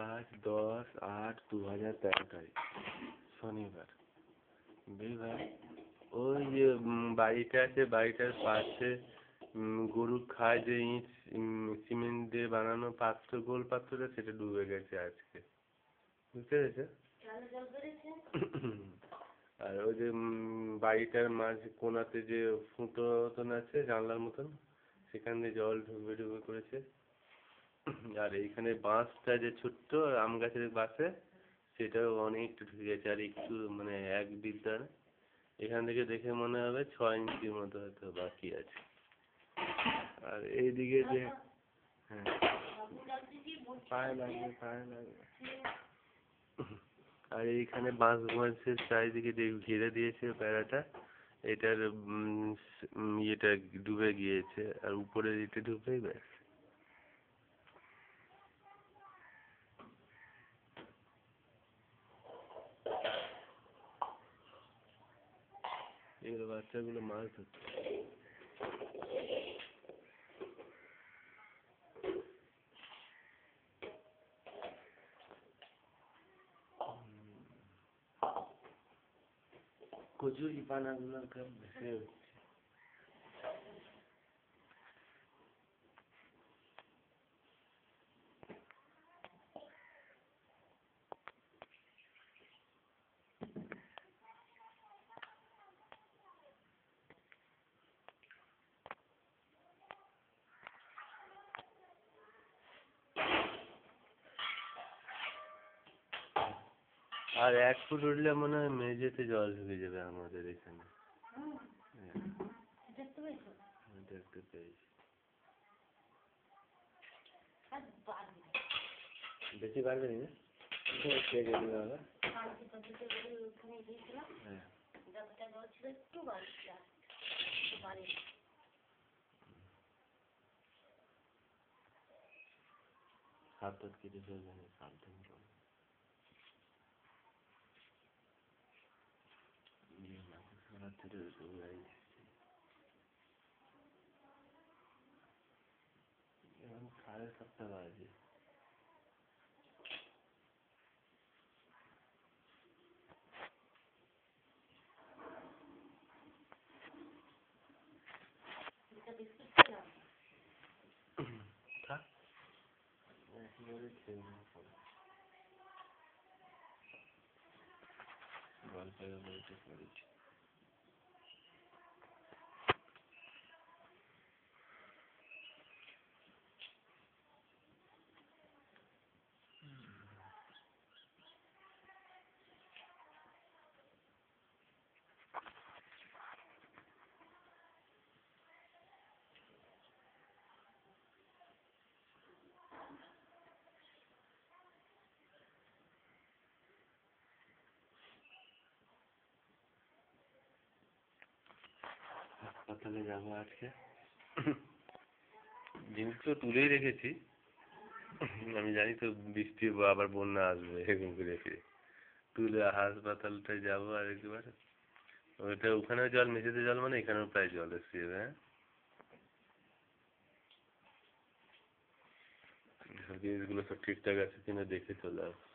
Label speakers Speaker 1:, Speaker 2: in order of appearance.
Speaker 1: 5/10/8/2013 শনিবার। বুঝলি, ওই যে বাড়িটা আছে, বাড়িটার পাশে গরু খায় যে ইট, সিমেন্ট দিয়ে বানানো পাত্র, গোল পাত্রটা, সেটা ডুবে গেছে আজকে, বুঝতে পেরেছো? আর ওই যে বাড়িটার মাঝ কোনাতে যে ফুটো মতন আছে জানলার মতন, সেখান দিয়ে জল ঢুকে ঢুকে করেছে। আর এইখানে বাঁশটা যে ছোট্ট আম গাছের পাশে, সেটাও অনেকটা ঢুকে গেছে। আর একটু মানে এক বিদ্যার, এখান থেকে দেখে মনে হবে 6 ইঞ্চির মতো হয়তো বাকি আছে। আর এইদিকে যে, হ্যাঁ, পায়ে লাগবে, পায়ে লাগবে। আর এইখানে বাঁশের চারিদিকে যে ঘিরে দিয়েছে বেড়াটা, এটার ইয়েটা ডুবে গিয়েছে, আর উপরের ইটে ডুবেই ব্যাস। এগুলো বাচ্চাগুলো মাছ ধরছে। কচুরি পানাগুলো ভেসে উঠছে। আর 1 ফুট উঠলে মনে হয় মেঝেতে জল ঢুকে যাবে আমাদের এখানে। দেখতে পেয়েছি। বেশি বাড়বে না? হাত টাত কেটে ফেলবে, সাবধান করো। এখন 7:30 বাজে। একেবারে খেয়ে নেবো পরে। গল্পের বইটা পড়েছি। হাসপাতালে যাবো আজকে। জিনিসগুলো তুলেই রেখেছি, আমি জানি তো বৃষ্টি বা আবার বন্যা আসবে, এরকম করে ফিরে তুলে হাসপাতালটায় যাবো আর একবার। ওইটা ওখানেও জল, মেঝেতে জল, মানে এখানেও প্রায় জল এসে যাবে। হ্যাঁ, সব জিনিসগুলো সব ঠিকঠাক আছে কিনা দেখে চলে আসবো।